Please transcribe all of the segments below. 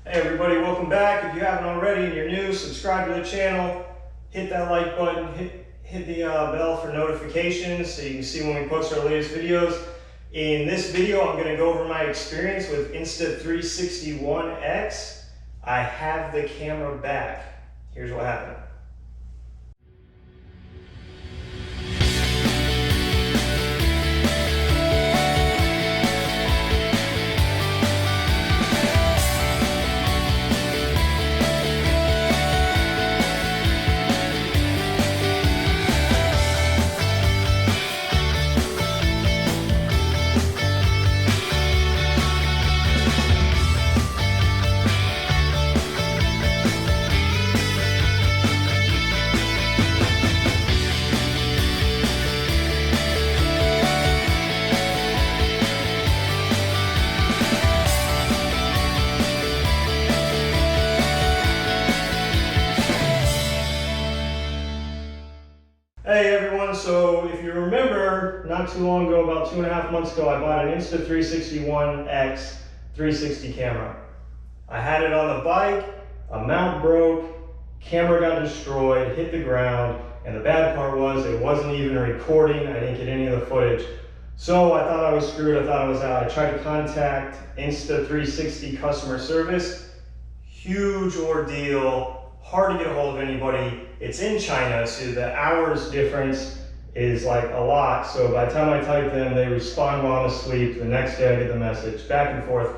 Hey everybody, welcome back. If you haven't already and you're new, subscribe to the channel, hit that like button, hit the bell for notifications so you can see when we post our latest videos. In this video, I'm going to go over my experience with Insta360 One X. I have the camera back. Here's what happened. Hey everyone, so if you remember, not too long ago, about 2.5 months ago, I bought an Insta360 One X 360 camera. I had it on the bike, a mount broke, camera got destroyed, hit the ground, and the bad part was it wasn't even recording. I didn't get any of the footage. So I thought I was screwed, I thought I was out. I tried to contact Insta360 customer service. Huge ordeal, hard to get a hold of anybody. It's in China, so the hours difference is like a lot. So by the time I type them, they respond while I'm asleep. The next day I get the message, back and forth.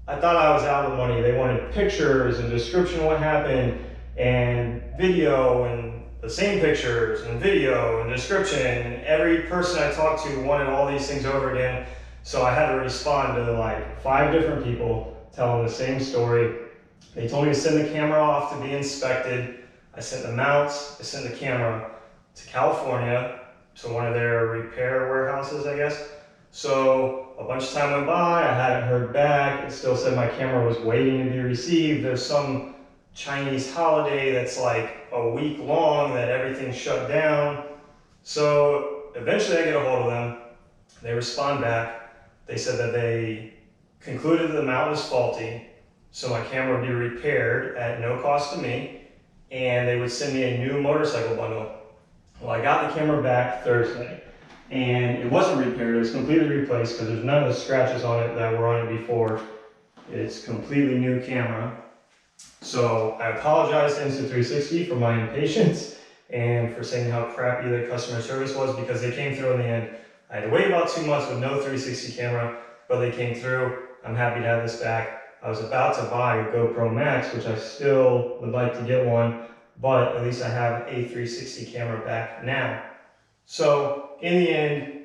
I thought I was out of money. They wanted pictures and description of what happened and video and the same pictures and video and description. And every person I talked to wanted all these things over again. So I had to respond to like 5 different people telling the same story. They told me to send the camera off to be inspected. I sent the mounts, I sent the camera to California, to one of their repair warehouses, I guess. So a bunch of time went by, I hadn't heard back. It still said my camera was waiting to be received. There's some Chinese holiday that's like a week long that everything shut down. So eventually I get a hold of them. They respond back. They said that they concluded that the mount was faulty, so my camera would be repaired at no cost to me, and they would send me a new motorcycle bundle. Well, I got the camera back Thursday, and it wasn't repaired. It was completely replaced because there's none of the scratches on it that were on it before. It's completely new camera. So I apologize to Insta360 for my impatience and for saying how crappy the customer service was, because they came through in the end. I had to wait about 2 months with no 360 camera, but they came through. I'm happy to have this back. I was about to buy a GoPro Max, which I still would like to get one, but at least I have a 360 camera back now. So in the end,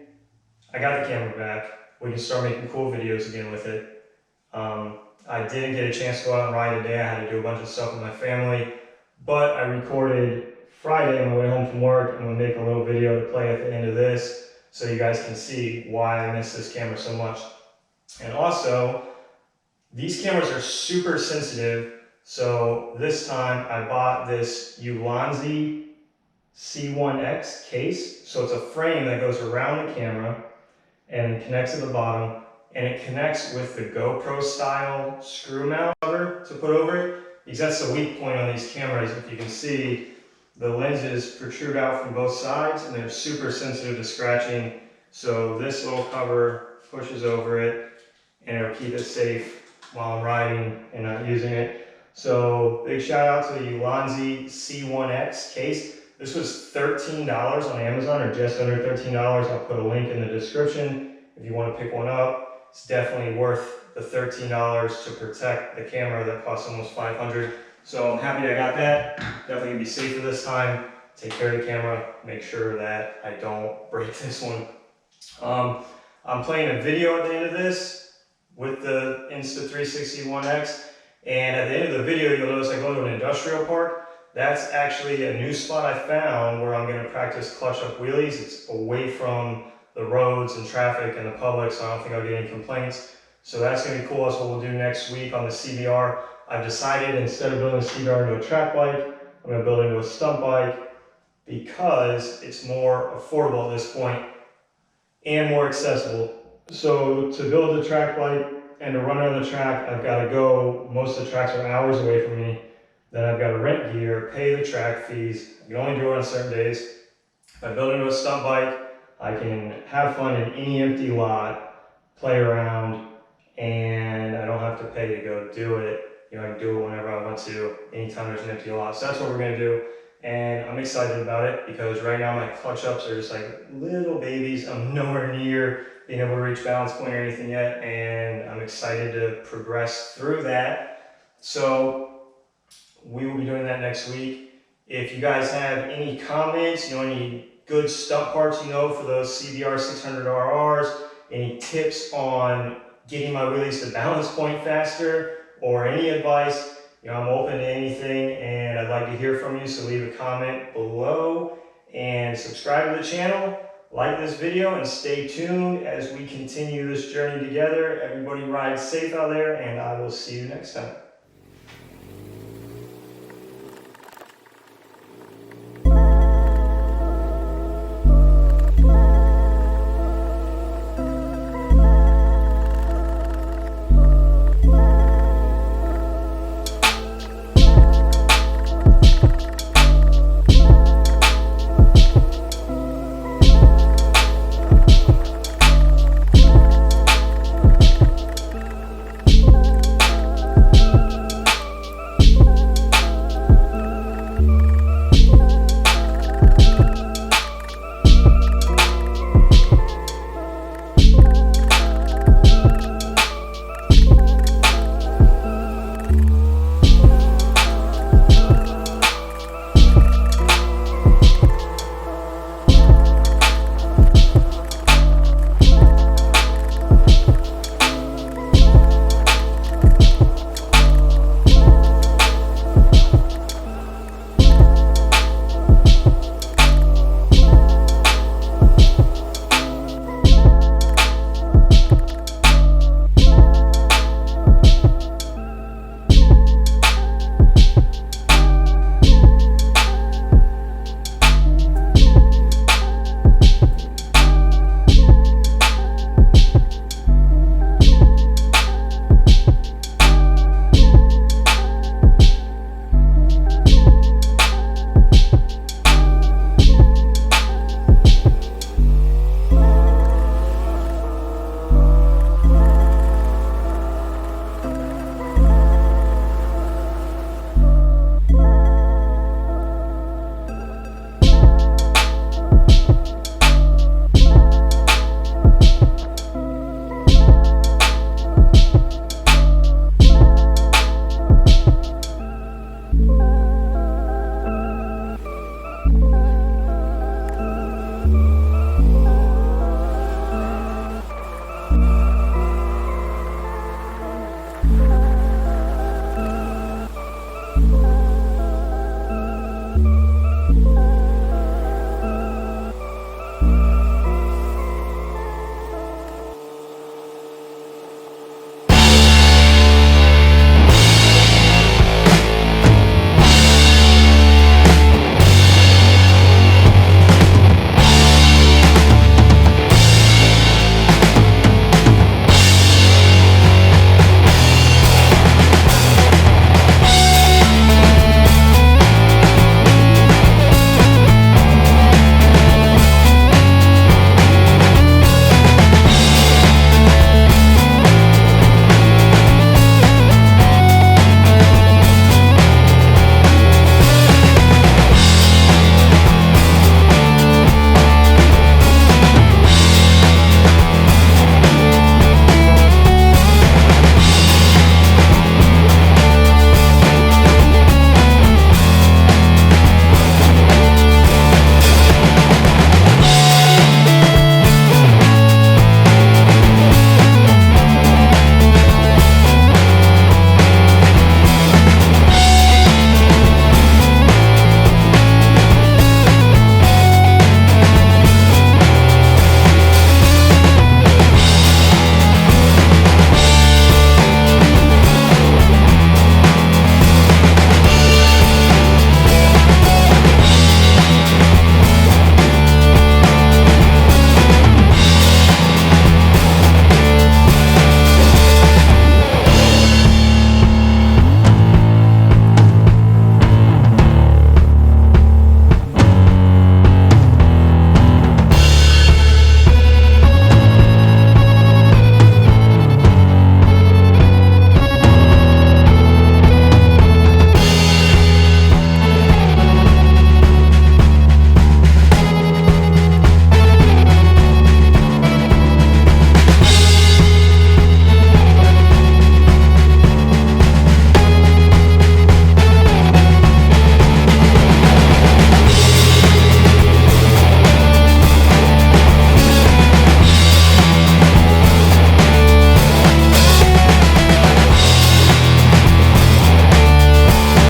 I got the camera back. We can start making cool videos again with it. I didn't get a chance to go out and ride today. I had to do a bunch of stuff with my family, but I recorded Friday on my way home from work. I'm gonna make a little video to play at the end of this so you guys can see why I miss this camera so much. And also, these cameras are super sensitive, so this time I bought this Ulanzi C1X case. So it's a frame that goes around the camera and connects at the bottom, and it connects with the GoPro style screw mount cover to put over it, because that's the weak point on these cameras. If you can see, the lenses protrude out from both sides and they're super sensitive to scratching. So this little cover pushes over it and it'll keep it safe while I'm riding and not using it. So big shout out to the Ulanzi C1X case. This was $13 on Amazon, or just under $13. I'll put a link in the description if you want to pick one up. It's definitely worth the $13 to protect the camera that costs almost $500. So I'm happy I got that. Definitely gonna be safer this time. Take care of the camera, make sure that I don't break this one. I'm playing a video at the end of this with the Insta360 One X, and at the end of the video you'll notice I go to an industrial park. That's actually a new spot I found where I'm going to practice clutch up wheelies. It's away from the roads and traffic and the public, so I don't think I'll get any complaints. So that's going to be cool. That's what we'll do next week on the CBR. I've decided, instead of building a CBR into a track bike, I'm going to build it into a stunt bike because it's more affordable at this point and more accessible. So to build a track bike, and to run on the track, I've got to go, most of the tracks are hours away from me. Then I've got to rent gear, pay the track fees. I can only do it on certain days. If I build into a stunt bike, I can have fun in any empty lot, play around, and I don't have to pay to go do it. You know, I can do it whenever I want to, anytime there's an empty lot. So that's what we're gonna do. And I'm excited about it because right now my clutch ups are just like little babies. I'm nowhere near being able to reach balance point or anything yet. And I'm excited to progress through that. So we will be doing that next week. If you guys have any comments, any good stunt parts, for those CBR 600RRs, any tips on getting my wheelies to balance point faster, or any advice, I'm open to anything and I'd like to hear from you. So leave a comment below and subscribe to the channel, like this video, and stay tuned as we continue this journey together. Everybody ride safe out there, and I will see you next time.